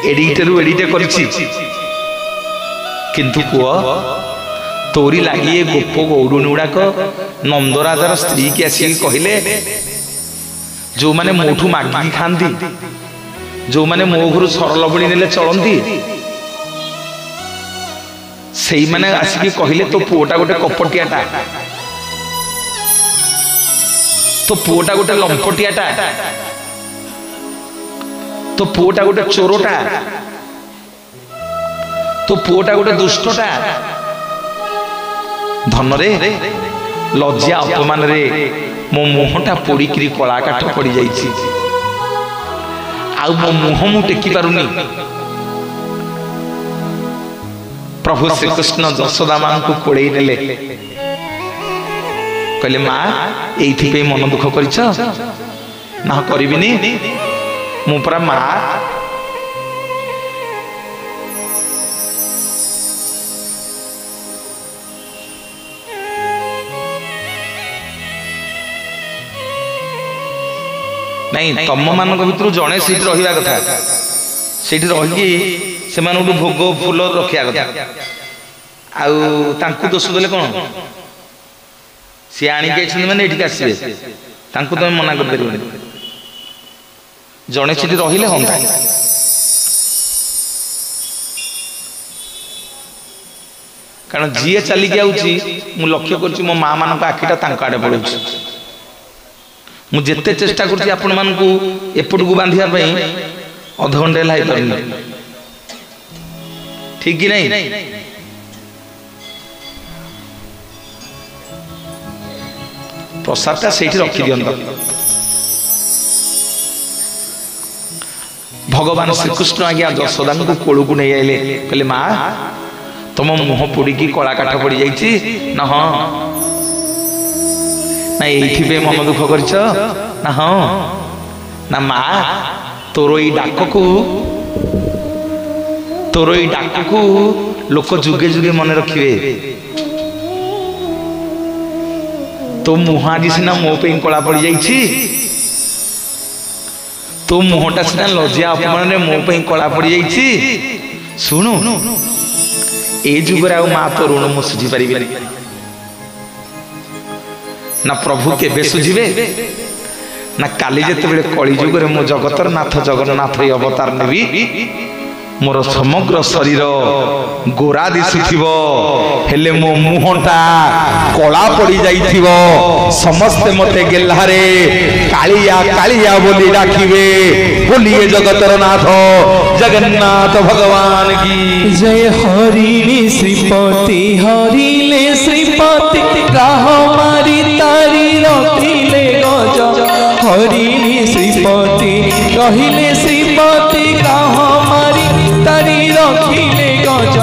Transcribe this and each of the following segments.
एडिटेरु एडिटे करछि किंतु पुआ तोरी लगी ये गोप गौरुणी गुड़ाक नंदराजार स्त्री की आसिक कहले जो माने मोठू मागिकी खाती जो माने मो घर सरल बड़ी ने चलती से माने आसिक कहले तो पुओटा गोटे कपटियाटा तो पुओटा गोटे लंपटियाटा तो पुओटा गोटे चोरटा तो पुओटा गोटे दुष्टटा धन रे लज्जा अपमान रे मो मुहटा पोड़िकी कला काठ पड़ जाइछि मो मुह मु टेकी पारुनी। प्रभु श्रीकृष्ण यशोदा मां को कोड़े नेले कहले माँ ये मन दुख कर ना करिबिनी मु परा माँ नहीं तम मान भर जड़े से रहा कथा से रही से भोग फूल रखा कथा आउ दोष देले कौन सी आणिक मैंने ये आसवे तुम मना कर जड़े से रही हम कारण जी चलिकी आउची मु लक्ष्य कर मो माँ मान आखिटा आड़े पड़ू मुझे चेष्टा करछि आपण मानकु एपटकू बांधिया पई अध घंटे लाई पारनी ठीक कि नहीं प्रसादटा सेठी रखी दियंत भगवान श्रीकृष्ण आज्ञा यशोदा को कोल को नहीं आइले कहले माँ तुम मुह पोड़ी कला काठ पड़ जाइछि ना हाँ ना ये मन दुख कर ना हाँ ना माँ तोर डाक को लोक जुगे जुगे मन रखिए तो मुह आज सीना मो पे कला पड़ जाइछि तो मुहटा सीना लज्जा अपमान मो पे कला पड़ जाइछि शुणु ए जुगरे आ माँ तो ऋण मु सुझी पारि ना प्रभु के सुझे ना काली जिते कली जुगे मो जगतर नाथ जगन्नाथ अवतार नेबी मोर समग्र शरीर गोरा दिशुथिबो हेले मो मुहटा कला पड़ी जाइथिबो समस्ते मते गेल्हारे कालिया कालिया बोली डाकिबे बोलिए जगतर नाथ जगन्नाथ भगवान की जय। हरिणी श्रीपति हरिले श्रीपति राह मारी तारी रखिले गज हरिणी श्रीपति कहिले श्रीपति राह मारी तारी रखिले गज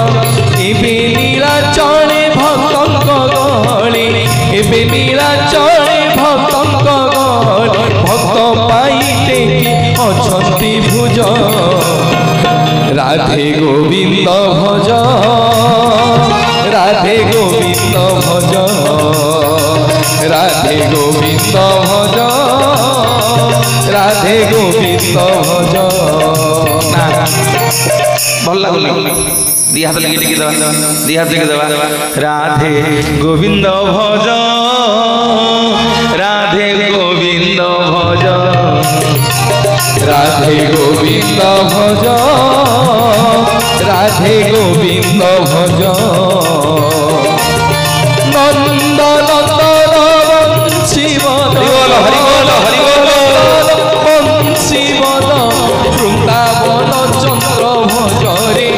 एबे नीलाचले भक्तंक गहळे एबे नीलाचले भक्तंक गहळे भक्त पाइते कि अछंती भुज राधे गोविंद भज राधे गोविंद भज राधे गोविंद भज राधे गोविंद भज भल लगल दी हाथ लगे टिके दवा दी हाथ लगे दवा राधे गोविंद भज राधे गोविंद भज राधे गोविंद भज राधे गोविंद भज नंद नंदन बंशीवन हरि बोल बंशीवन वृंदावन चंद्र भजरे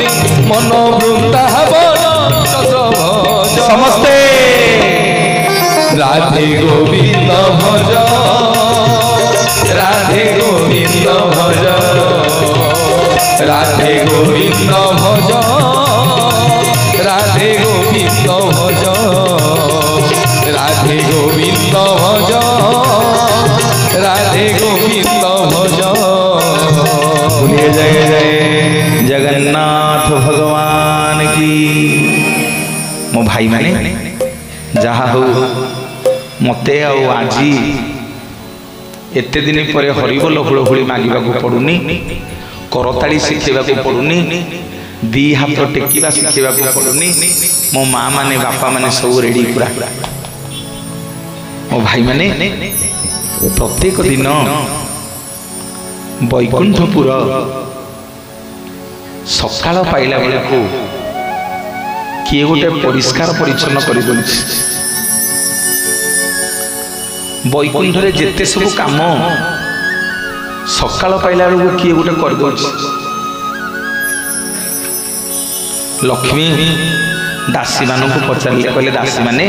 मन वृंदावन चंद्र भज समस्ते राधे गोविंद भज राधे गोविंद भज राधे गोविंद भज राधे गोविंद भज राधे गोविंद भज राधे गोविंद भज बोलिए जय जय जगन्नाथ भगवान की। मो भाई माने जहा हो मते आजी एते दिन पर हरिबोल हुलहुली मागिबा को पड़ुनी करताड़ी शिखेवाक पड़ुनी दी हाथ टेकिवा शिखेवाक पड़ुनी मो माँ माने बापा माने सब रेडी पूरा मो भाई माने प्रत्येक दिन वैकुंठपुर सकाळ पाइला बेले को किए गोटे परिष्कार परिच्छन्न कर वैकुंठ रे जेते सब काम सकाळ पाइला बेले किए गोटे कर लक्ष्मी दासी मानू पचारे कहले दासी माने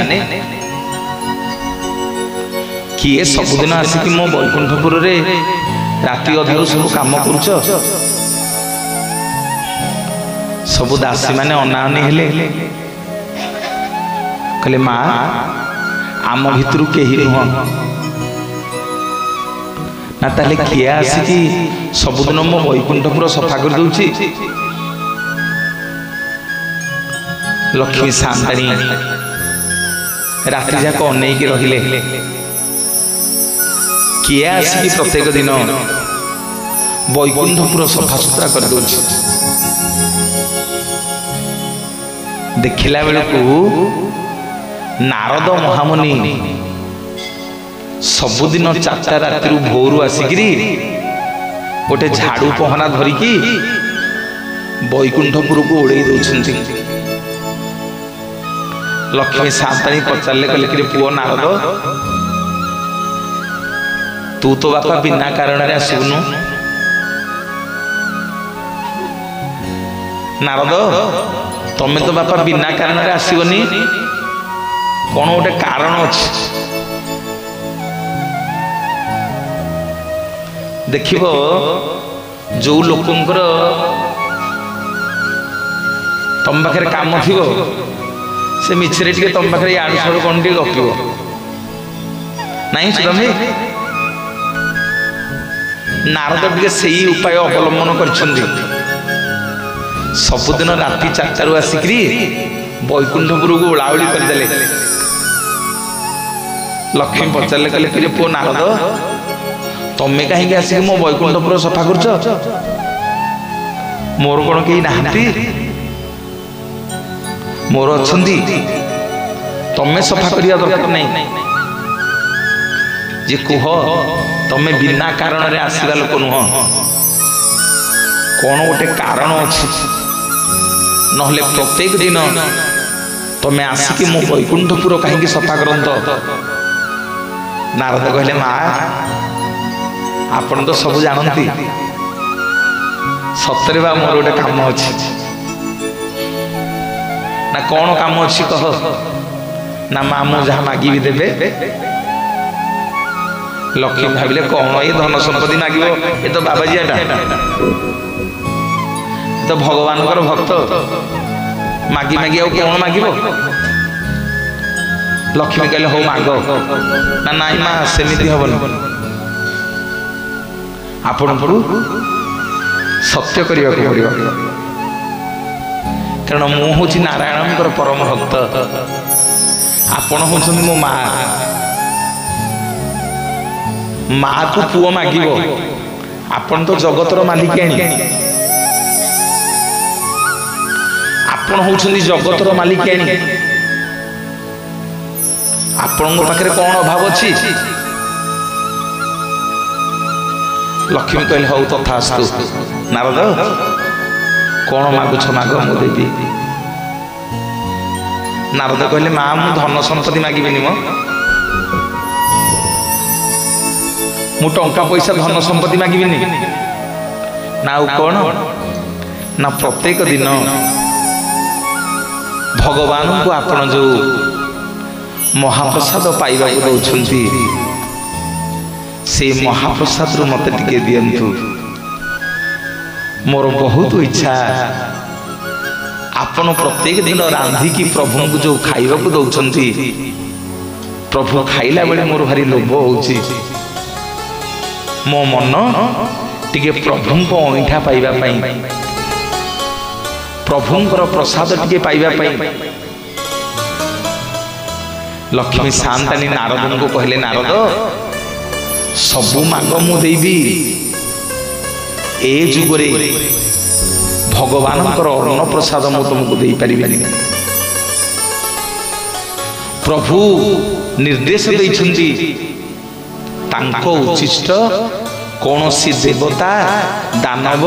किए सबुदिन आसिक मो वैकुंठपुर रे राति अधारू सब काम करुच सबु दासी माने अनाअनी हेले कहले माँ आम भितर कही नुह ना ताले किए आसिक सबुदिन मो वैकुंठपुर सफा कर दउछि लक्ष्मी शांताणी रात्रि जाक अनेक रहिले किए आसिक प्रत्येक दिन वैकुंठपुर सफा सुतरा कर दउछि देखिला बेलू नारद महामुनि सबुदिन 4टा राति भोरू आसिकी गोटे झाड़ू पहना धरिकी वैकुंठपुर को उड़े दौरान लक्ष्मी शांताणी पचारे कहले कि पुओ नारद तू तो बापा बिना कारण आसुनु नारद तमें तो बापा बिना कारण आसबनी कौन गोटे कारण अच्छे देख जो लोकंकर तुम पाखे काम थी से मिछरे टे तुम पाखे याद सब कौन टे गप नहीं सुदाम नारद टे से उपाय अवलंबन कर सबुदिन राति 4टारू आसिक वैकुंठपुर को उड़ाउड़ी करदे लक्ष्मी पचारे कहले कि पुओ नारद तमें कहीं आसिक मो वैकुंठपुर सफा कर मोर कौन कहीं नहांती मोर अच्छी तमें सफा करिया दरकार नहीं जे कुह तमें बिना कारण आसवा लोक नुह कौन गोटे कारण अच्छी नहले प्रत्येक दिन तमें आसिक मो वैकुंठपुर कहीं सफा करत नारद कहले माँ आपण तो सब जानती सतरे बा मोर गोटे काम अच्छी ना कौन काम अच्छी कह ना माँ मु जहाँ मागी भी देवे लक्ष्मी भाविले कौन ये धन संपत्ति मागिब ये तो बाबाजीटा तो भगवान भक्त मागी मागी कौन मागिब लक्ष्मी कहले हो माग ना नाई माँ सेमती हेन आपण सत्य करने को पड़ो कारण मु हूँ नारायण परम भक्त आपण हूँ मो माँ माँ को पुओ मागिब आपण तो जगतर मालिकाणी आपण होउछन्ती जगतर मालिकाणी आपण पाखे कौन अभाव अच्छी लक्ष्मी कहले हौ तथास्तु नारद कौन मागुछ माग मु देवी नारद कहले माँ मु धन संपत्ति मागिबिनी मु टंका पैसा धन संपत्ति मागिबिनी ना कौन ना प्रत्येक दिन भगवान को आपण जो महाप्रसाद पाइबा दौरान से महाप्रसाद रु मत टिके दियंतु मोर बहुत इच्छा आपण प्रत्येक दिन रांधी की प्रभु को जो खाइबा को दौरान प्रभु खाइला बेले मोर भारी लोभ होउची मो मन टिके प्रभु को अईठा पाइबा पई प्रभुंकर प्रसाद टिके पाइबा पई लक्ष्मी शांतानी नारद को कहले नारद सबु माग मु देबी ए जुगरे भगवानଙ୍କର अन्न प्रसाद ମୁଁ तुमको दे पारिबिनी। प्रभु निर्देश देइछन्ति तांको उचिष्ट कौनसी देवता दानव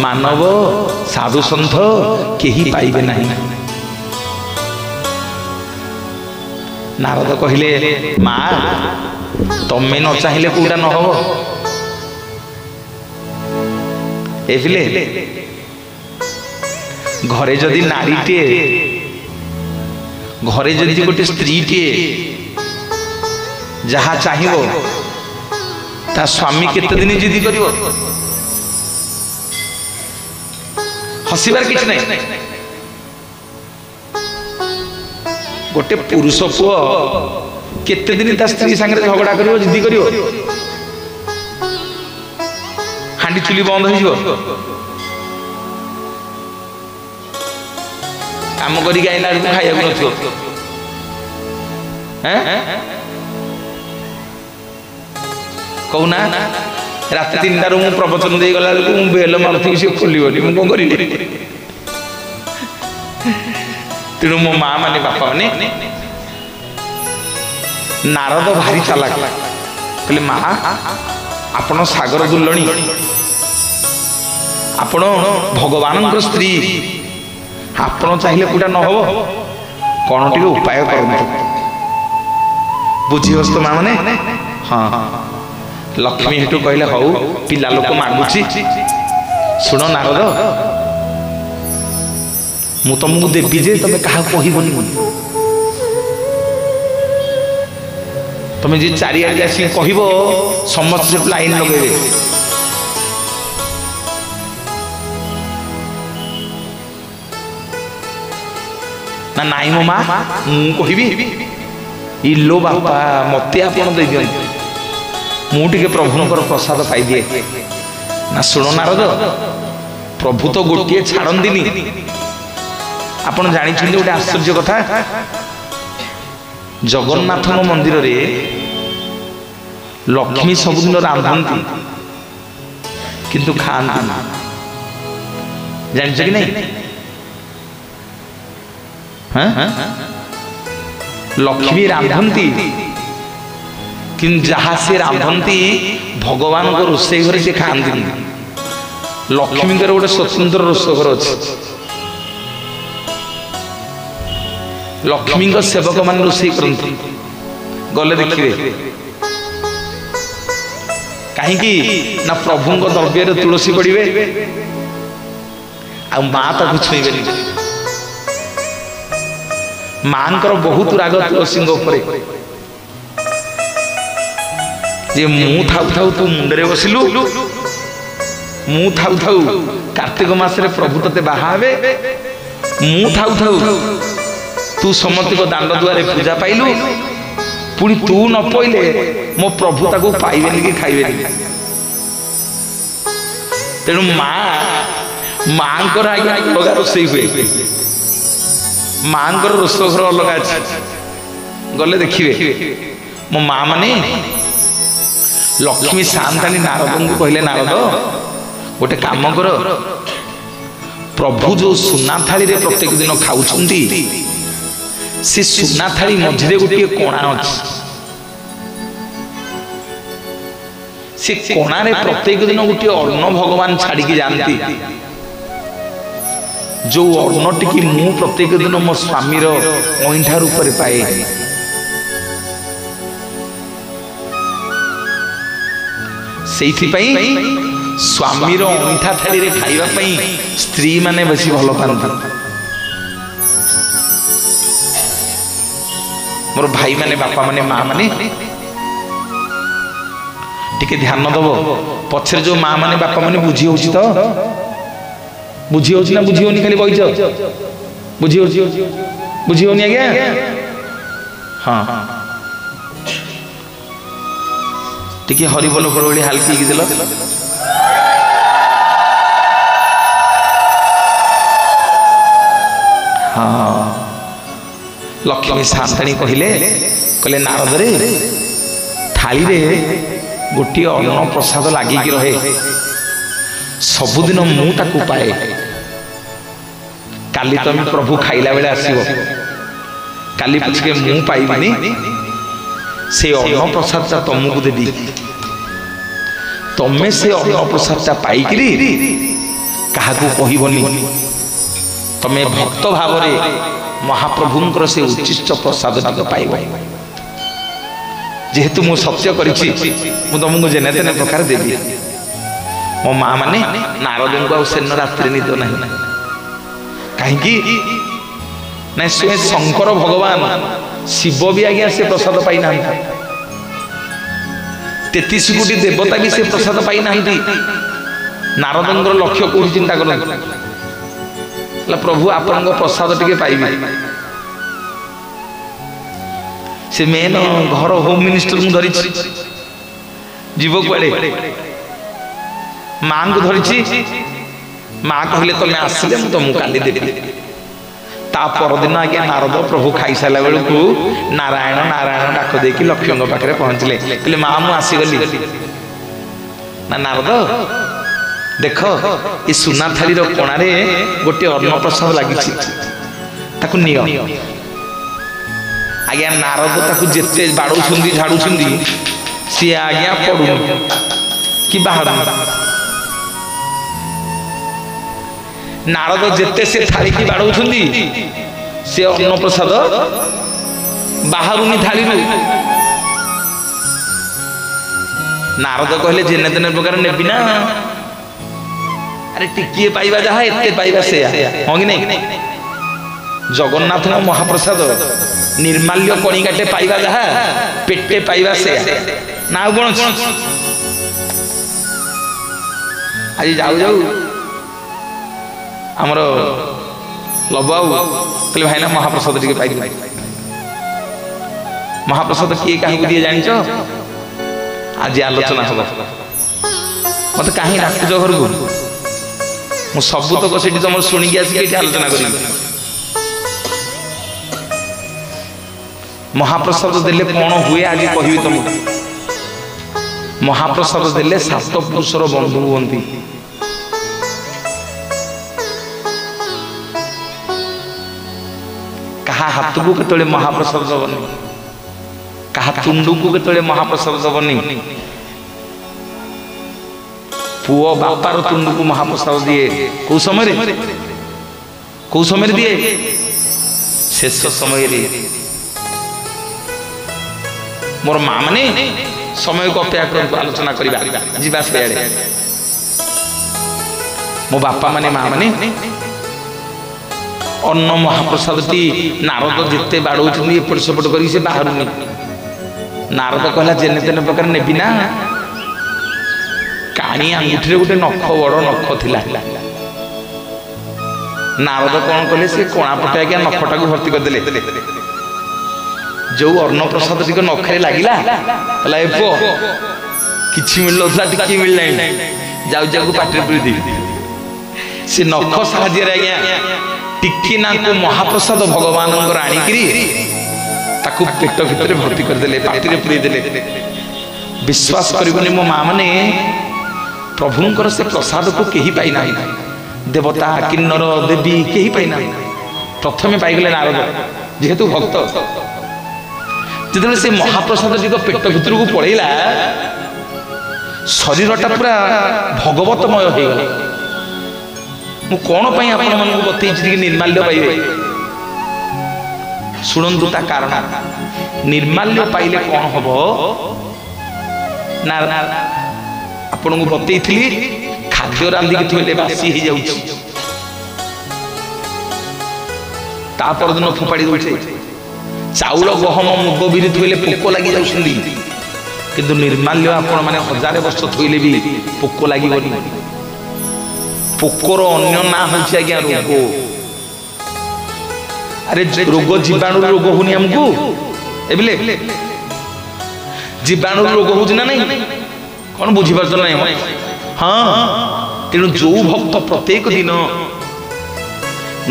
मानव साधु सन्थ केही पाइबे नहीं। नारद कहले माँ तमें न चाहिए कौटा न हो एफिले घरे जदि नारीटे घरे जदि गोटे स्त्रीटे जहाँ चाहिए ता स्वामी केते दिन जिदी करिवो हसीबार किछ नहीं। गोटे पुरुष पुओ केते दिन ता स्त्री संगे झगड़ा करिवो जिदी करिवो हांडी चुली बंद हो जिवो काम करी आइला खाइया नथिवो हैं कहूना रात 3टार मु प्रवचन दे गला बेल मारुथि से खोलिबनी मु कौन करी। तेणु मो माँ माने बापा माने नारद भारी चालाक कहले माँ आपण सागर दुलणी आपण भगवान स्त्री आपण चाहिए पूरा न हो कौन टी उपाय कर बुझीस तो माँ मैंने हाँ लक्ष्मी हेतु कहले हौ पिला लोक मागुची सुन नारद मु तुमको देवी जे तुम क्या कहबनी तुम जी चारिआडे आस कह समस्त से लाइन लगे ना नाई मो माँ मुझे इलो बापा मत आप दे दिखाँ मुझे प्रभुंर प्रसाद पाई दिए ना शुण नारद प्रभु तो गोटे छाड़ती आपड़ जानी गोटे आश्चर्य कथा जगन्नाथ मंदिर रे लक्ष्मी सबुदिन रांधती किंतु खाती जान कि नहीं लक्ष्मी रांधती कि जहाँ से रांधती भगवान को रोषे घर से खाती लक्ष्मी गोटे स्वतंत्र रोषे घर अच्छे लक्ष्मी सेवक मान रोषे करती गले देखिए कहीं ना प्रभु द्रव्य तुलसी पड़े आ माँ तक छुईबे माँ बहुत राग तुलसी जे मु थाउ थाउ तू मुंडरे बसिलु मु थाउ थाउ कार्तिक मासरे प्रभु तते बाहावे मु थाउ थाउ तू समस्त को दांड दुआरे पूजा पाइलु पुणी तू न पइले मो प्रभु ताको पाइबेनी कि खाइबेनी। तेणु माँ आज्ञा अलग रोषे हुए माँ रोष घर अलग अच्छे गले देखिए मो माँ माने लक्ष्मी शांतानी नारद को कहले नारद गोटे काम कर प्रभु जो सुना थाली रे प्रत्येक दिन खाऊछंती से सुना थाली मझे गोटे कोणा अच्छे से कोणा रे प्रत्येक दिन गोटे अन्न भगवान छाड़ी जाती जो अन्न टी मु प्रत्येक दिन मो स्वामी अईठा रूप पाए से स्वामी अईठा थाली रे खाइबा पई स्त्री माने बेसी भल पाती मोर भाई माने बापा माने माँ माने टिके ध्यान दब पछरे जो माँ माने बापा माने बुझी होची तो बुझी होची ना बुझी होनी खाली बइच बुझी होनी आज्ञा हाँ टिके हरि बोल बड़ी हालकी की दिल हाँ लक्ष्मी शांताणी कहले नारद रे थाली रे गोटे अन्न प्रसाद लागिकी रहे सबुदिन मु ताकू पाए काली तुम प्रभु खाइला बेले आसीबो काली पछके मु पाइबानी से अन्न प्रसाद तुमको देवी तमें से अन्न प्रसाद पाइकरी क्या कहबनी तमें भक्त भाव महाप्रभुंकर से उच्चिष्ट प्रसाद पाइब जेहेतु मु सत्य करिछि मु तुमको जेने तेने प्रकार देवी मो माँ माने नारद को सेन रात्रि निद ना कहीं ना स्वयं शंकर भगवान शिव भी आज्ञा से प्रसाद पाई ना 33 कोटी देवता भी से प्रसाद पाई ना नारदंगर लक्ष्य कौन चिंता कर प्रभु आपण प्रसाद टिके पाइबे से मेन घर होम मिनिस्टर मु धरी जीव कुआड़े माँ को धरी माँ कहले तुम आसिले मुझे तुमको काली देवी ता परदिन आज्ञा नारद प्रभु खाई सारा बेलू नारायण नारायण डाक देकी लक्ष्मण पाखे पहुँचले कहले माँ मु आसीगली ना नारद देख ये सुना थाली कोणार गोटे अन्न प्रसाद लगी नियो आज्ञा नारद ताकू जेते बाड़ौं झाड़ू सी आज्ञा पड़ू कि बाहर नारद जेते से थाली की बाड़ौं से अन्न प्रसाद बाहरुनी थाली नारद कहले जेने तेने प्रकार नेबी ना अरे टिकिए पाइबा जहा एते पाइबा से हां कि नहीं जगन्नाथ महाप्रसाद निर्माल्य कणिकाटे पाइबा जहा पेटे पाइबा से ना कोन आज जाऊ जाऊ आमर लबाऊ कहले भाई ना महाप्रसाद टिके पाई महाप्रसाद किए कहीं दिए जानिछ आज आलोचना हम मत कहीं डाकुच घर को मु सबू तक से तुम शुणी आसिक आलोचना करी महाप्रसाद देले कौन हुए आज कहि तुम महाप्रसाद देले सात पुरुषर बंधु हुंती कहा हाथ को केतले महाप्रसाद दबनी कहा तुंडू को केतले महाप्रसाद दबनी पुओ बापार तुंडू को महाप्रसाद दिए कौ समय दिए शेष समय मोर माँ माने समय को अपेक्षा कर आलोचना करबा जीवा से मो बापा माने माँ माने अन्न महाप्रसाद टी नारद जिते बाड़ौं एपट सेपट कर से बाहर नारद कहला जेने तेने प्रकार नेबी ना काणी आंगुठी गोटे नख बड़ नख थिला नारद कौन कले से कोणा पटे आज्ञा नखटा को भर्ती करदेले जो अन्न प्रसाद टिक नखरे लगिला कहला ए पो किछि मिलला टिके मिलला जाऊ जाऊ पाटे पुरी दी से नख साहाଯ୍य रे आज्ञा टिके ना को महाप्रसाद भगवान आनिकी ताकू पेट भितर भर्ती करदेले पाटी पुरी देले विश्वास करबनी मो माँ माने प्रभुंकर से प्रसाद को कहीं पाई ना देवता किन्नर देवी कहीं पाई ना प्रथमे पाईगले नारद जेहेतु भक्त जिते से महाप्रसाद टी पेट भितर को पड़ेगा शरीरटा पूरा भगवतमय हो गला मु कौन पाई आपण मन को बतई निर्माल्य पाइबे शुणु ता कारण निर्माल्य पाइले कौन हम ना आपण को बतई खाद्य रांधिक थोड़े बासी हो जाऊँ ता परदिन फोपाड़ी दौड़े चाउल गहम मुग बिरी थोइले पोक लगी जाउछंदी किंतु निर्माल्य आपण माने 1000 वर्ष थोइले भी पोक लागिबनी पोकर अन्य ना होछि आज्ञा रोग अरे रोग जीवाणु रोग होनी हमको एबले जीवाणु रोग होछि ना नहीं कौन बुझी पारछ ना हाँ तेणु जो भक्त प्रत्येक दिन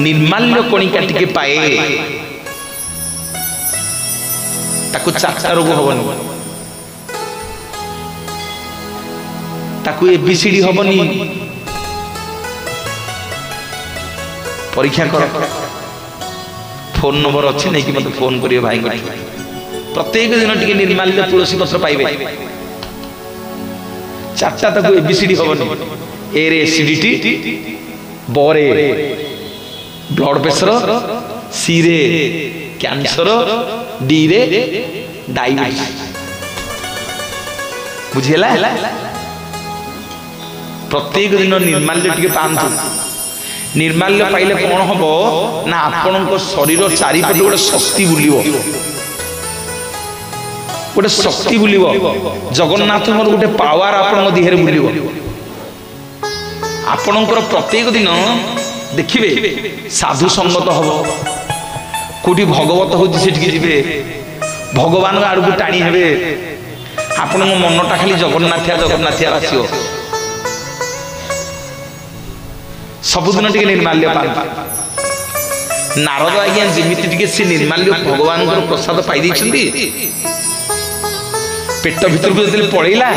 निर्माल्य कणिका टिके पाए ताकू 4टा रोग हबनी ताकू एबीसीडी हबनी परीक्षा कर फोन नंबर अच्छी नहीं कि मत फोन करियो भाई प्रत्येक दिन टिके निर्माल्य तुलसी पत्र पाइबे चारटा तक एबीसीडी हबनी ए रे एसिडिटी ब रे ब्लड प्रेशर सी रे कैंसर डी रे डायबिटीज बुझेला प्रत्येक दिन निर्माल्य टिके पांतु निर्माल्य पाइले कौन हम ना आपण शरीर चारिपटे गोटे शक्ति बुलिबो गोटे शक्ति बुलिबो जगन्नाथ गोटे पावर आपण देहरे बुलिबो आपणकर प्रत्येक दिन देखिए साधु संगत हम कोटी भगवत होती से जीवे भगवान आड़ को टाणी हे आपण मनटा खाली जगन्नाथिया जगन्नाथिया आसो सबुदिन टे निर्माल्य पाता नारद आज्ञा जमीती टे सी निर्माल्य भगवान प्रसाद पाई पेट भीतर को जो पड़ेगा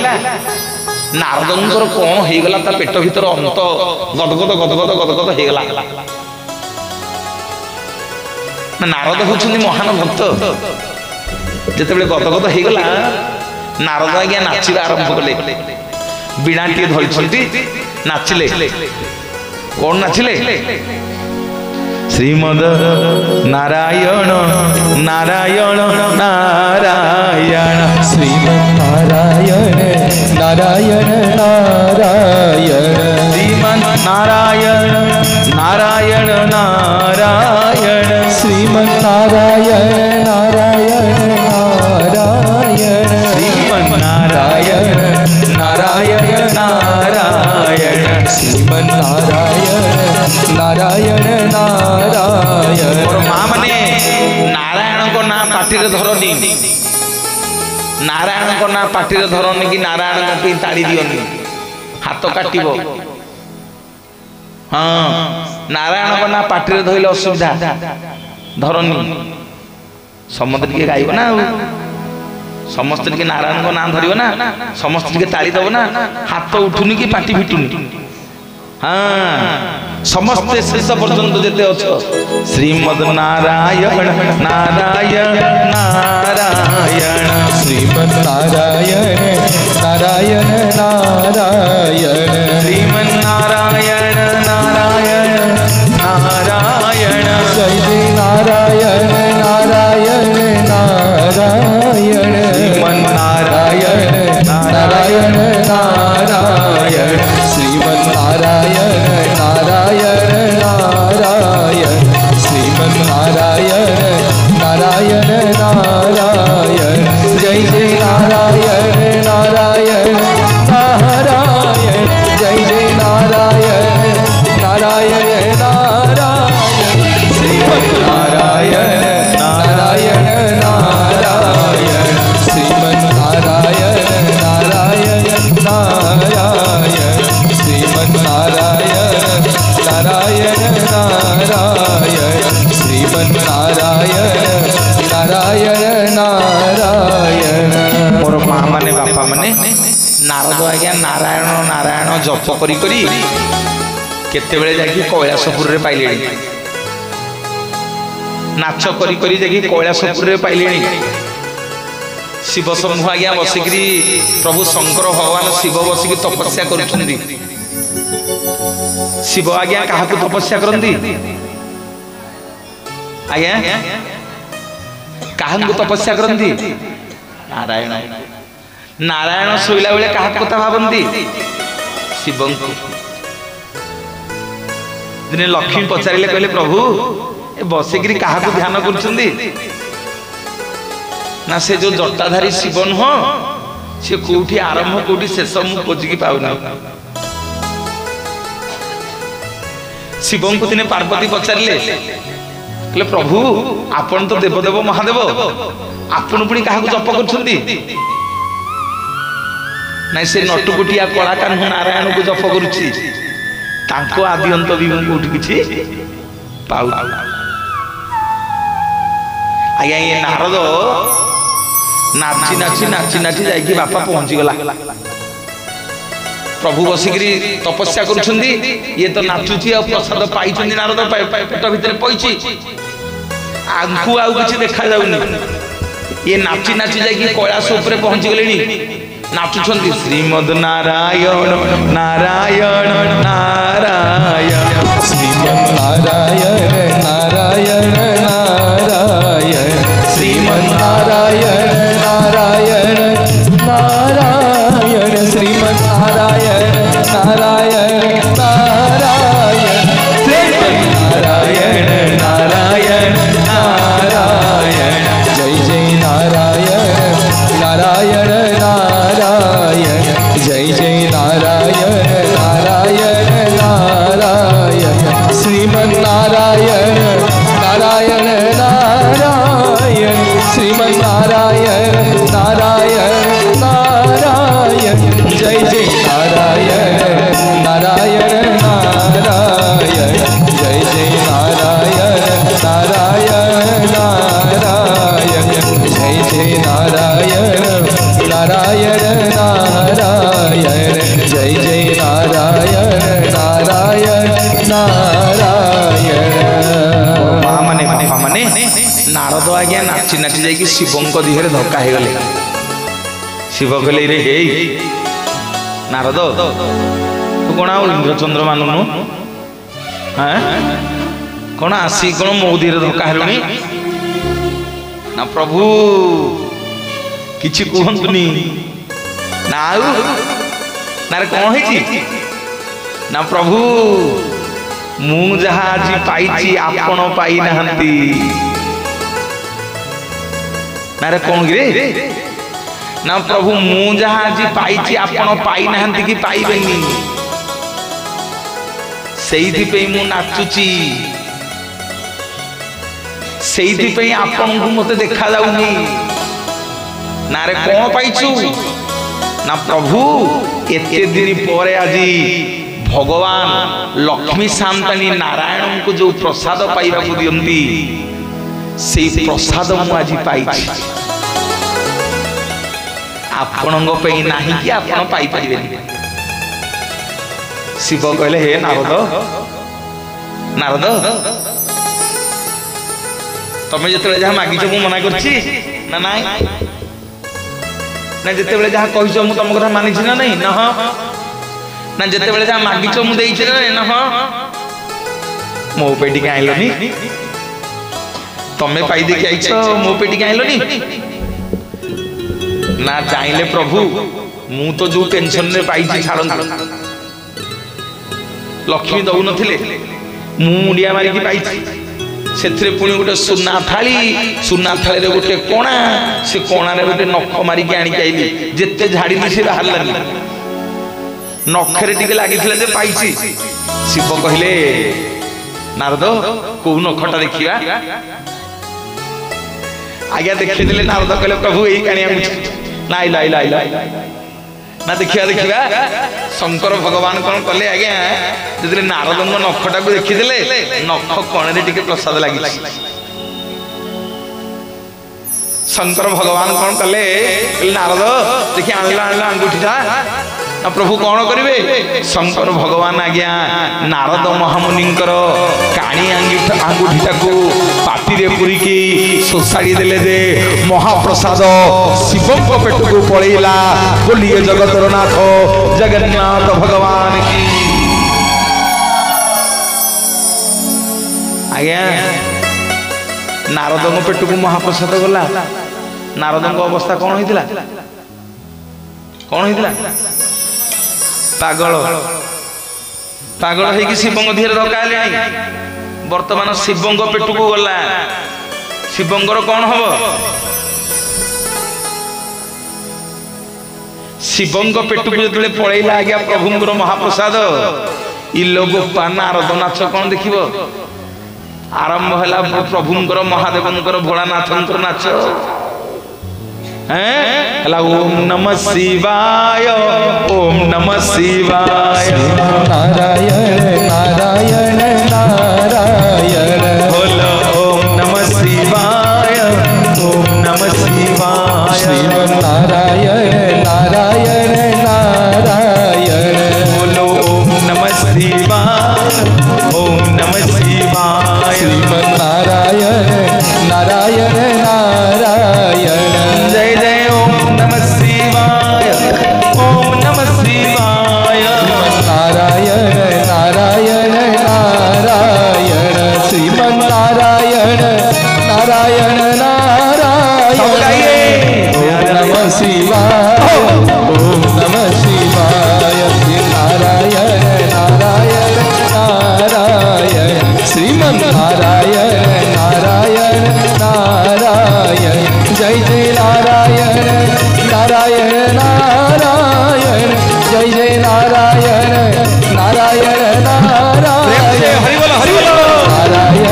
नारदंकर कौन हो गला ता पेट भीतर अंत गदगद गदगद गदगद हो गला नारद होचंदी महान भक्त जेतेबेले गदगद हो गला नारद आज्ञा नाचिबा आरंभ कले बीणा टी धरिछंती नाचिले कौन नाचिले श्रीमद नारायण नारायण नारायण श्रीमद नारायण नारायण नारायण श्रीमद नारायण नारायण नारायण श्रीमद नारायण नारायण नारायण श्रीमद नारायण नारायण नारायण श्रीमद नारायण नारायण नारायण और माँ माने नारायण को ना पाटी धरनी नारायण को ना पाटी धरनी कि नारायण को ताड़ी दियनी हाथ काटब हाँ नारायण को ना पाटी धरले असुविधा धरनी समस्त टे गायब ना समस्त टे नारायण को ना धर ना समस्त टे ताड़ी दब ना हाथ उठुनी कि पाटी फिटुनी हाँ समस्ते शेष पर्यंत जेते अच्छो श्रीमद नारायण नारायण नारायण श्रीमद नारायण नारायण नारायण श्रीमद नारायण नारायण नारायण जय जय नारायण नारायण नारायण श्रीमद नारायण नारायण नारायण श्रीमद नारायण नारायण नारायण श्रीमद नारायण नारायण नारायण जय जय नारायण नारायण नारायण जय जय नारायण नारायण नारायण श्रीमद नारायण नारायण नारायण श्रीमद नारायण नारायण नारायण श्रीमद नारायण नारायण नारायण श्रीमद नारायण नारायण नारायण मोर माँ माने बापा माने नारद आज्ञा नारायण नारायण जप करी करी केतेबेले जाकी कैलासपुर रे पाइले नाच करी करी जाकी कैलासपुर रे पाइले शिव शंभु आज्ञा बसिकी प्रभु शंकर भगवान शिव बसिकी तपस्या करुछंदी शिव आज्ञा काहाकू तपस्या करंदी आज्ञा काहाकू तपस्या करंदी नारायण नारायण शोला बेले क्या कथा भावती शिव दिने लक्ष्मी पचारे कहले प्रभु ए बसिकी क्या ध्यान कर से जो जटाधारी शिव नुह सी कौटी आरंभ कौटी शेष मु खोजिकी पाऊना शिव को दिने पार्वती पचारे कहले प्रभु आपण तो देवदेव महादेव आपण पुणी क्या जप कर ना से नटुकुटिया कलाकार नारायण को जप करुच्ची आदि अंत भी कौटी किसी पाऊ आज्ञा ये नारद नाची नाची नाची नाची जाकि बापा पहुंची गला प्रभु बसिक तपस्या करुछंदी ये तो नाचुची आ प्रसाद पाइछंदी नारद पेट भितर पइछि आंकु आउ किछि देखा जाउनी ये नाची नाची जाई कैलाश ऊपर पहुंची गलेनी नाचुछंदी श्रीमद नारायण नारायण नारायण श्रीमन नारायण नारायण नारायण श्रीमन नारायण नारायण नारायण श्रीमन नारायण नारायण नारायण श्रीमन नारायण नारायण नारायण जय जय नारायण नारायण नारायण जय जय नारायण नारायण नारायण श्रीमन नारायण नारायण नारायण श्रीमन नारायण नारायण नारायण जय जय नारायण नारायण नारायण जय जय नारायण नारायण नारायण जय जय नारायण नारायण नारायण जय जय नारायण नारायण नारायण माने नारद आज्ञा नाची नाची जाइए शिवंक दिहरे धक्का हो गले शिव कहले रे हे नारद तू कौन आ इंद्रचंद्र मानुनु हाँ कौन आसी कौन मो दिहरे धक्का हेलुनी ना प्रभु किछि कहंतुनी ना नारे कौन है ना प्रभु मु जहा आज पाई आपण पाई नहंती नारे कौन गिरे ना प्रभु मु जहा आज पाई आपण पाई नहंती कि पाइबेनी सेइथि पे मु नाचुची सेइथि पे आपण को मते देखा जाउनी नारे कौन पाइछु ना प्रभु एते दिन परे आजी भगवान लक्ष्मी शांतानी नारायण को जो प्रसाद पाइबा को दियंती से प्रसाद मु आज पाई आपणंग पे नाही कि आपण पाई परिबेनी शिव कहले हे नारद नारद तमे जते जहा मागिछ मु मना करछि ना नाही ना जते जहा कहिछ मु तुम कथा मानिछ ना नहीं ना ना जिते बड़े जहाँ मागिच मु देइछे ना हाँ मो पेटी के आइलनी तमे पाई दे के आइछ मो पेटी के आइलनी ना जाइले प्रभु मु तो जो टेंशन रे पाई छी छाड़न लक्ष्मी दउ नथिले मु मुंडिया मारी की पाई छी सेथरे पुणी गोटे सुना थाली रे गोटे कोणा से कोणा रे गोटे नख मारी के आनी के आइली जेते झाड़ी से बाहर लगी नखरे टिके लागिथिले जे पाइछि शिव कहले नारद को नखटा देखिया आज्ञा देखि देले नारद कहले प्रभु एही कानिया लाई लाई लाई लाई ना देखिया शंकर भगवान कोन कले आज्ञा जदि नारद नखटा को देखि देले नख कोणे टिके प्रसाद लागि शंकर भगवान कोन कले नारद देखि आनला अंगूठीटा ना प्रभु कौन करिवे शंकर भगवान आज्ञा नारद महामुनिंकर काणी आंगुठीटा को पाटी रे पुरिकी सोसाड़ी देले दे महाप्रसाद शिवंक पेट को पड़ेला बोलिए जगतर नाथ जगन्नाथ भगवान की आज्ञा नारद पेट को महाप्रसाद गला नारद अवस्था कौन होइतिला पागल पागल है कि शिवंग धीरे धक्का वर्तमान शिवंग पेट को गला शिवंगर कौन हम शिवंग पेट को जो पड़ेला आज्ञा प्रभुंर महाप्रसाद इलो गोपा नारद नाच कौन देखिब आरंभ है प्रभुंर महादेवंकर भोलानाथंकर नाच ओम नमः शिवाय ओम नमः शिवाय नारायण नारायण नारायण बोलो ओम नमः शिवाय ओम नमः शिवाय श्रीमन नारायण नारायण नारायण श्रीमन्नारायण नारायण नारायण ओम नमः शिवाय ओम नमः शिवाय नारायण नारायण नारायण श्रीमन्नारायण नारायण नारायण जय जय नारायण नारायण नारायण जय जय नारायण नारायण नारायण हरि बोलो नारायण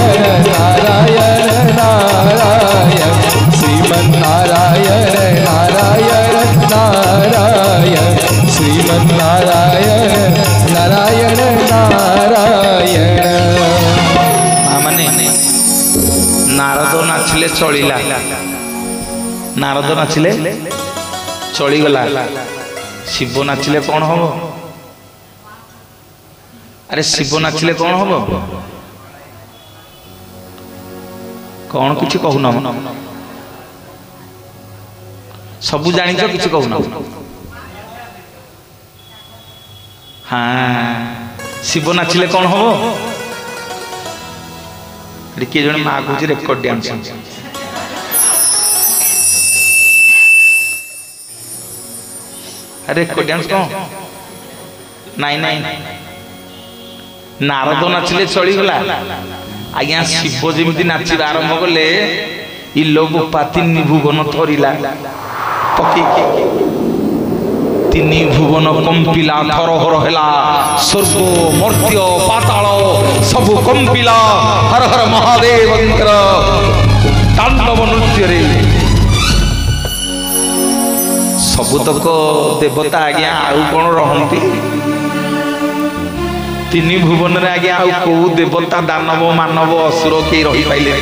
नारायण नारायण श्रीमन्नारायण नारायण नारायण श्रीमन्नारायण नारायण नारायण। ମାନେ ନାରଦ ନାଚିଲେ ଚଳିଲା, ନାରଦ ନାଚିଲେ ଚଳିଗଲା, ଶିବ ନାଚିଲେ କଣ ହବ? ଆରେ ଶିବ ନାଚିଲେ କଣ ହବ? କଣ କିଛି କହୁନ? ସବୁ ଜାଣିଛ, କିଛି କହୁନ? ହଁ, ଶିବ ନାଚିଲେ କଣ ହବ? କିଏ ଜଣେ ମା କହୁଛି ରେକର୍ଡ ଡ୍ୟାନ୍ସ। ରେକର୍ଡ ଡ୍ୟାନ୍ସ କଣ? ନାଇଁ ନାଇଁ, ନାରଦ ନାଚିଲେ ଚଳିଗଲା। ଆଜ୍ଞା ଶିବ ଯେମିତି ନାଚିବା ଆରମ୍ଭ କଲେ, ଇଲୋ ବୋପା ତିନି ଭୁବନ ଥରିଲା ପକେଇକି, ତିନି ଭୁବନ କମ୍ପିଲା, ଥରହର ହେଲା, ସ୍ୱର୍ଗ ମର୍ତ୍ୟ ପାତାଳ ସବୁ କମ୍ପିଲା ହର ହର ମହାଦେବଙ୍କର ତାଣ୍ଡବ ନୃତ୍ୟରେ। ସବୁତକ ଦେବତା ଆଜ୍ଞା ଆଉ କଣ ରହନ୍ତି? ତିନି ଭୁବନରେ ଆଜ୍ଞା ଆଉ କୋଉ ଦେବତା ଦାନବ ମାନବ ଅସୁର କେହି ରହିପାଇଲେ?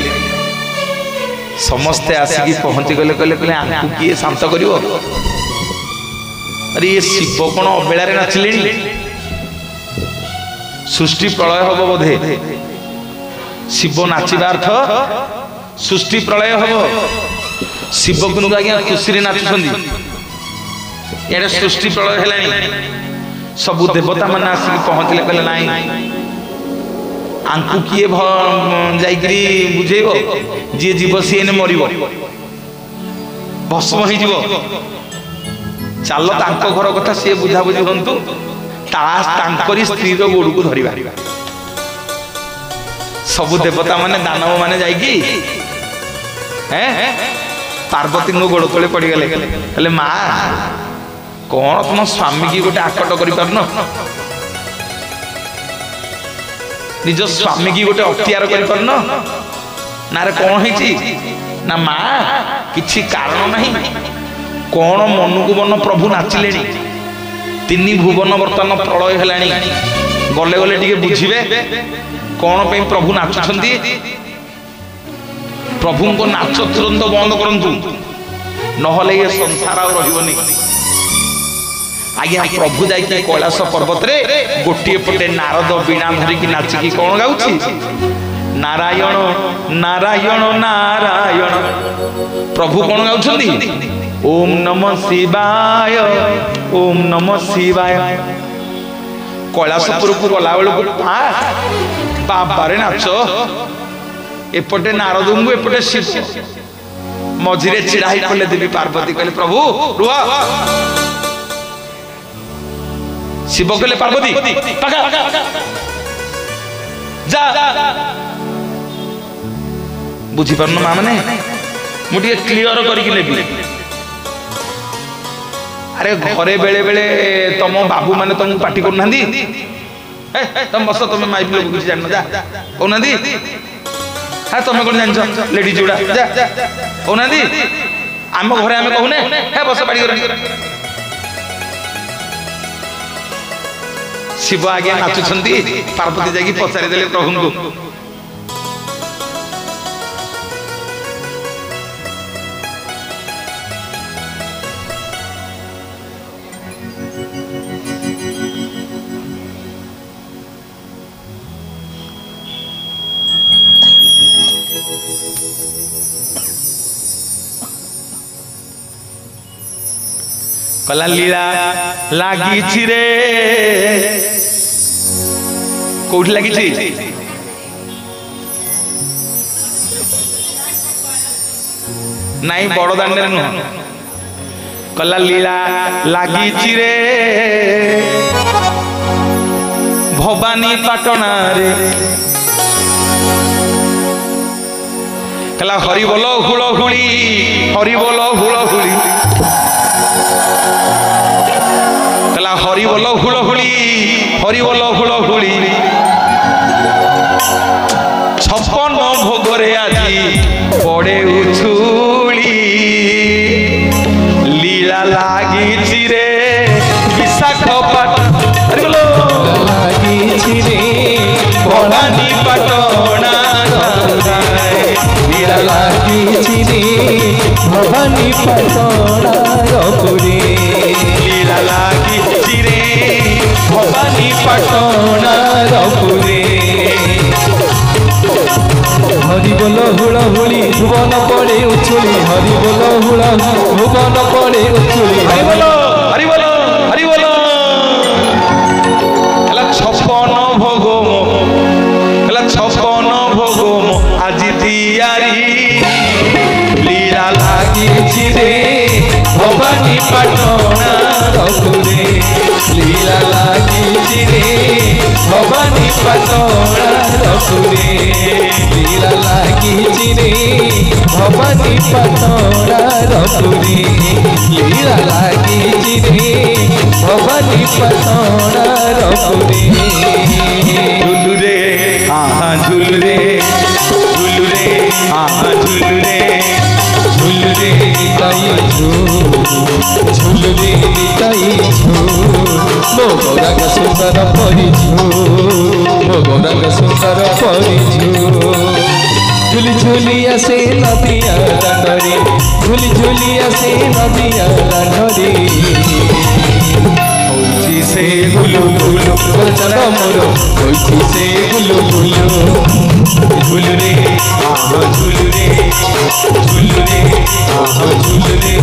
ସମସ୍ତେ ଆସିକି ପହଞ୍ଚିଗଲେ, କହିଲେ ଆଙ୍କୁ କିଏ ଶାନ୍ତ କରିବ? अरे ये शिव कौन अबेलारे नाचिले? सृष्टि प्रलय हम बोधे। शिव नाचिबा अर्थ सृष्टि प्रलय हम। शिव गुण आज्ञा खुशी नाचुंट, ये सृष्टि प्रलय है। सबु देवता मैंने आसिक पहुँचले, कहले नाई आंकु किए जाइकरी बुझेब, जी जीव सी मर भस्म हो चलो तांको घर कथा सी बुझा बुझी हूँ, तांकरी स्त्री गोड़ को धरिबा। सबु देवता माने दानव माने जाइकी पार्वती को गोड़ तले पड़गले, कहले माँ कौन तुम स्वामी की गोटे आकट कर पारन, निज स्वामी की गोटे अख्तियार कर पारन ना रे कौन है ना माँ किछि कारण नहीं, कौन मन को मन प्रभु नाचिले, तीन भुवन बर्तमान प्रलय है, गले गले टे बुझे कौन पे प्रभु नाचुंट। प्रभु को नाच तुरंत बंद करंतु, नहले ये संसार आ रहिबनी। आज्ञा प्रभु जाई कैलाश पर्वत रे गोटे पटे नारद बीणा धरिकी नाचिकी कौन गाउछि? नारायण नारायण नारायण। प्रभु कौन गाउछंती? ओम नमः शिवाय ओम नमः शिवाय। कैलाशपुर को गला बेलू बाबारे नाच, एपटे नारद को एपटे शिव मझिरे छिड़ा ही कले देवी पार्वती, कहले प्रभु रुह। शिव कहले पार्वती जा। बुझी पारन मां माने मुझे क्लियर करके नेबी। अरे घरे बेले बेले तुम बाबू माने तुमको पार्टी करना, तुम बस तुम माइक लोग कुछ जान जा कहना। हाँ तुम कौन जान लेडीज गुड़ा जा कहना, आम घरे आम कहूने है बस पार्टी कर। शिव आज्ञा नाचुंट, पार्वती जाकि पचारि देले प्रभु को, कला लीला लागी रे कौट लगी नाई बड़ दांडे नुह कला लीला लगी रे भवानी पाटना रे कला हरि बोलो हुल हुली हरि बोलो हुल हुली कला हरि बोलो हुल हुली हरि बोलो हुल हुली 56 भोगरे आजी पड़े उछुली लीला लागी रे विशाखापट्टनम हरि बोलो लागी रे भवानी पाटना लीला लागी रे भवानी पाटना रपुरे लीला लागी रे भवानी पाटना रपुरे हरि बोलो हुल हुली भुवन पड़े उछुली हरि बोलो हुल भुवन पड़े उछुली हरि बोलो हरि बोलो हरि बोलो 56 भोग मो 56 भोग मो आज दियारी लीला लागी रे भवानी पाटना रपुरे लीला लागी रे भवानी पाटना रपुरे लीला लागी रे भवानी पाटना रपुरे लीला लागी रे भवानी पाटना रपुरे झुलू रे आहा झुलू रे आहा झुलू रे ताई झुलू रे ताई मो गौरांग सुंदर परी मो गौरांग सुंदर परी झुली झुली आसे नदिया दांडरी झुली झुली आसे नदिया दांडरी होची से गुलु गुलु चल मोर होची से गुलु गुलु झुलू रे आहा झुलू रे आहा झुलू रे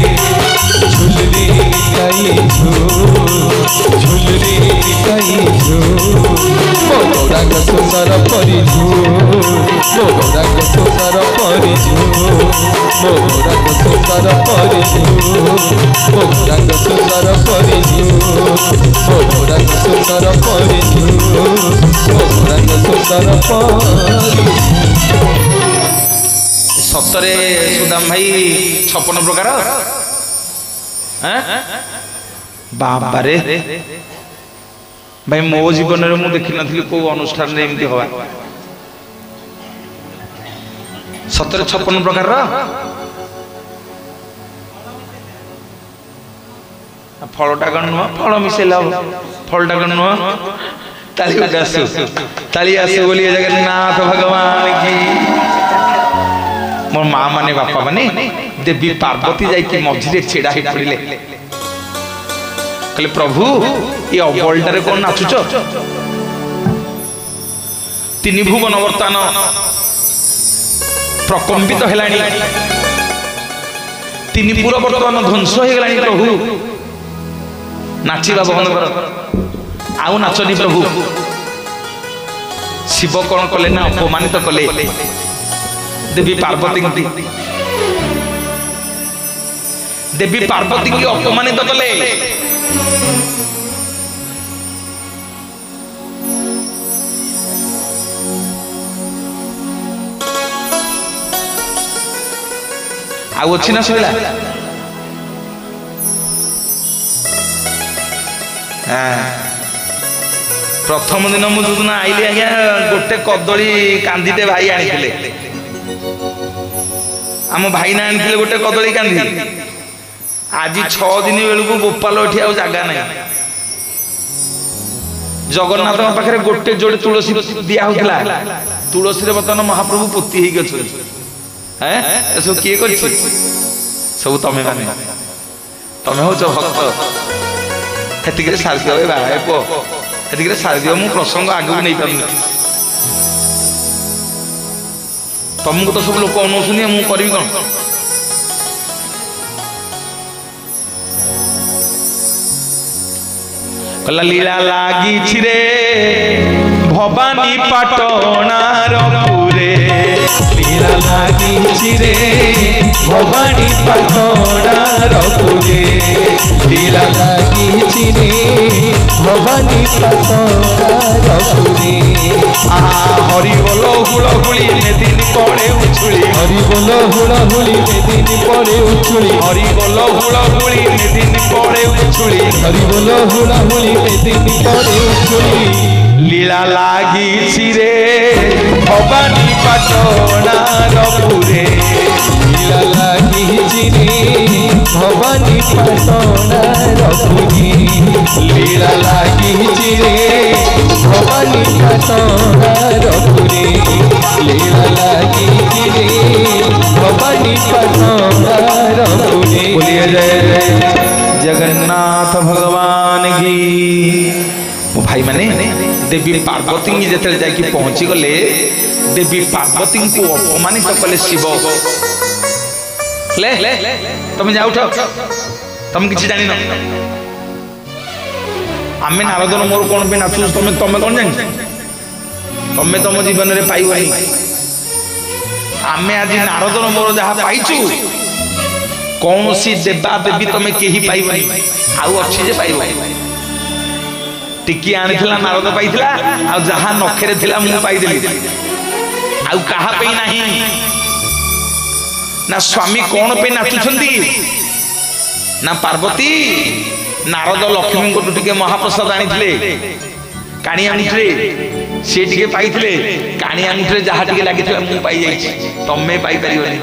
ताई झुलू रे ताई मो गौरांग सुंदर परी मो गौरांग सुंदर परी मो गौरांग सुंदर परी मो गौरांग सुंदर परी मो गौरांग सुंदर परी मो गौरांग सुंदर परी सतरे सुदाम भाई 56 प्रकार बाबा रे भाई मो जीवन में मुझे देखी नी को अनुष्ठान एमती हवा 57 प्रकार फलटा कौन नुह फल मिसेला फलटा कौन नुह ताली आसु बोलिए जगन्नाथ भगवान की मोर माँ माने बापा माने देवी पार्वती जाइए मझे छिड़ा ही पड़े कहले प्रभु ये अबलटारे कौन नाचुच 3 भुवन वर्तमान प्रकम्पित हेलानी 3 पुर वर्तमान ध्वंस हो गलानी प्रभु नाचिबा बंद कर आउ नाचनी प्रभु शिव कौन कले ना अपमानित कले देवी पार्वती की अपमानित कले आउ अच्छी ना शुला प्रथम दिन मुझे आईली आज्ञा गोटे कदली कांदीटे भाई आनी आम भाई ना आनी गोटे कदली कांदी आज 6 दिन बेलू गोपाल एठी आ जगह ना जगन्नाथ पाखे गोटे जोड़े तुलसी दिया होता तुलसी बर्तमान महाप्रभु पोती सब किए कर सब तमें माने तमें हूँ भक्त हेतिक सारी दियो भाई पुओ हेतिक सारी दियो मु प्रसंग आगे नहीं पार तुमको तो सब लोग अनौनी मुझे करी कौन कला लीला लागी रे भवानी पाटनार पुरे लीला लागिछि रे भवानी पाटणार पुरे लीला लागिछि रे भवानी पाटणार पुरे हरि बोलो हुलहुली मेदिनी पड़े उछुली हरि बोलो हुलहुली मेदिनी पड़े उछुली हरि बोलो हुलहुली मेदिनी पड़े उछुली हरि बोलो हुलहुली मेदिनी पड़े उछुली लीला लागिछि रे भवानी पाटणार पुरे लीला लागिछि रे भवानी पाटणार पुरे लीला लागिछि रे भवानी पाटणार पुरे लीला लागिछि रे भवानी पाटणार पुरे। बोलिए जय जय जगन्नाथ भगवान की। भाई माने देवी पार्वती जिते जाकि पहुंची गले देवी पार्वती को अपमानित कले शिव ले तुम जाऊ तुम किसी जान आम नारदन मोर कौन पे नाचु तुम तुम कौन जान तुम तुम जीवन में पाइब आम आज नारदन मोर जहाँ पाइचु कौन सी देवा देवी तुम कहीं पाइब आउ अच्छी जे पाइब टिकी आनी नारद पाई जहाँ नखरे थिला मु पाइदेली आउ कहा पे नहीं ना स्वामी कौन पे नाचुछंती ना पार्वती नारद लक्ष्मी को टिके महाप्रसाद आनी काणी आनी सी टिके पाई काणी आनी जहाँ टिके लगी मु पाई जाइछि तमे पाई परिबनी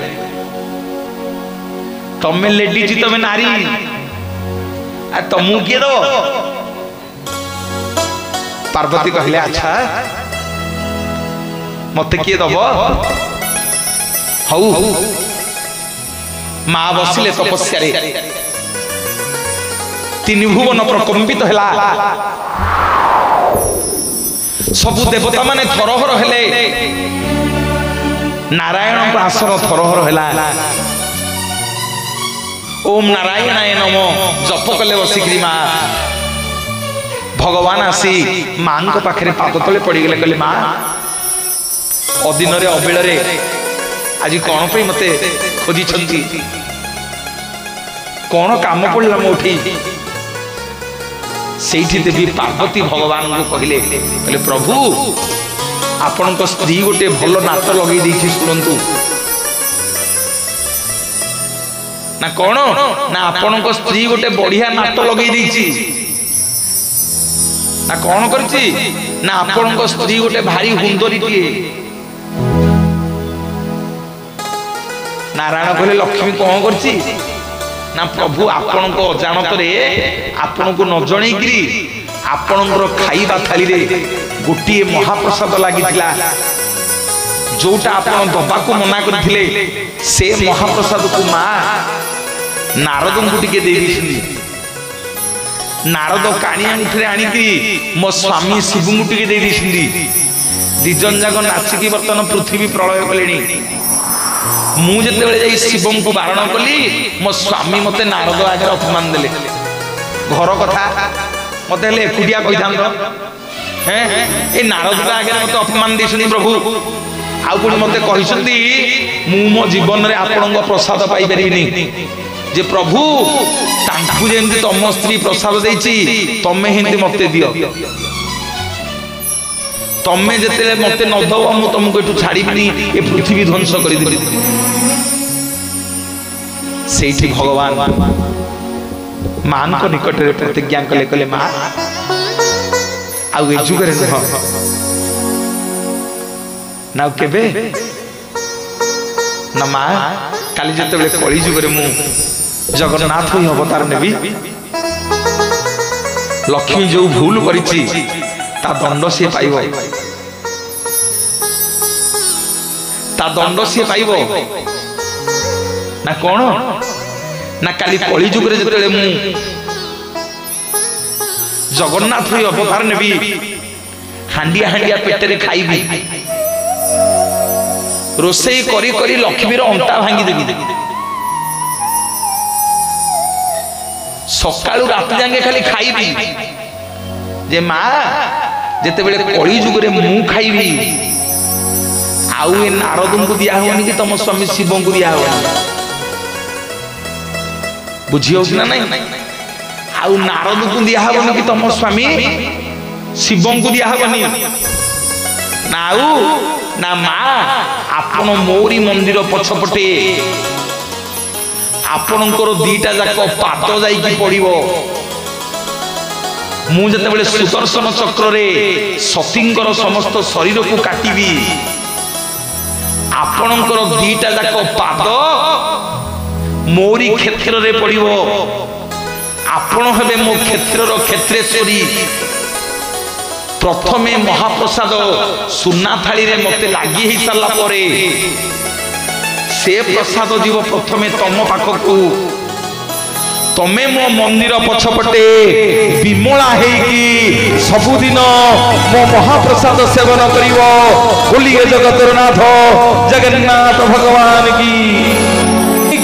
तमे लेडी जी तमे नारी आ तमु किए दो पार्वती कहले अच्छा मत किए दब हऊ माँ बसिले तपस्या तीन भुवन प्रकंपित है सबु देवता माने थरहर हेले नारायण आसन थरहर है ओम नारायणाय नमो जप कले बसिकी माँ भगवान आसी मां को पाखे पाद तले पड़ी गले कहले माँ अदिन अबिल आज कौन पे मते खोजी कौन काम पड़ा मोठी से देवी पार्वती भगवान को कहले कहले प्रभु आपण स्त्री गोटे भल नाच लगे शुणु ना कौन ना आपण स्त्री गोटे बढ़िया नाच लगे ना कौन करछि ना आपण स्त्री गोटे भारी हुंदरी टीए नारायण कहले लक्ष्मी कौन करछि ना प्रभु आपण को अजाणत रे आपण को न जणैकरी आपणकर खाइबा थाली रे गोटे महाप्रसाद लागिथिला जोटा आपण दबा को मना करथिले से महाप्रसाद को मां नारद को टिके दे दिसली नारद कानिया मुठरे आनिकी मो स्वामी शिव मुटिके दे दिसली दिजन जाक नाचिकी बर्तन पृथ्वी प्रलय कलेनी मु जते बेले जाई शिवम को बारण कली मो स्वामी मते नारद आगे अपमान देले घर कथा मते ले एकुडिया कहि थांतो हैं ए नारद आगे मते अपमान देछनी प्रभु आउ पुणी मते कहिसंती मु मो जीवन रे आपनक प्रसाद पाई परिबिनी जे प्रभु तांकु जेंति तम स्त्री प्रसाद देछि तमे हिंदी मते दियो तमे जते मते न दव मु तुमको एठु छाड़ीबिनी ए पृथ्वी ध्वंस करि देबी सेठी भगवान मां को निकट रे प्रतिज्ञा कले कले मां आउ ए जुगरे न ना केबे ना मां काली जते बेले कली जुगरे मु जगन्नाथ ही अवतार नेबी लक्ष्मी जो भूल करिछि ता दंड से पाइब ता दंड से पाइब ना कौन ना काली कली जुगरे जते मु जगन्नाथ ही अवतार नेबी हांडिया हांडिया पेटरे खाइबी रोसई करी करी लक्ष्मीर अंटा भांगी देबी सकाळु रात जांगे खाली खाइबी जे मां जेते बेले कली जुगरे मु खाइबी आउ ए नारद को दिया होनी कि तुम स्वामी शिव को दिया होनी बुझियो कि ना नहीं आउ नारद को दिया होनी कि तुम स्वामी शिव को दिया होनी ना आउ ना माँ आपण मोरी मंदिर पछपटे आपणकर दीटा जाक पाद जाइकी पड़िबो मु जते सुदर्शन चक्र रे सतींकर समस्त शरीर को काटिबी आपणकर दीटा जाक पाद मोरी क्षेत्र रे पड़िबो आपण हेबे मो क्षेत्रर क्षेत्रेश्वरी प्रथमे महाप्रसाद सुना थाली रे मते लागि ही साला परे से प्रसाद जीव प्रथमे तम पाखकू तमे मो मंदिर पछपटे विमला हेकी सबुदिन मो महाप्रसाद सेवन करिवो बोलिए जगतनाथ जगन्नाथ भगवान की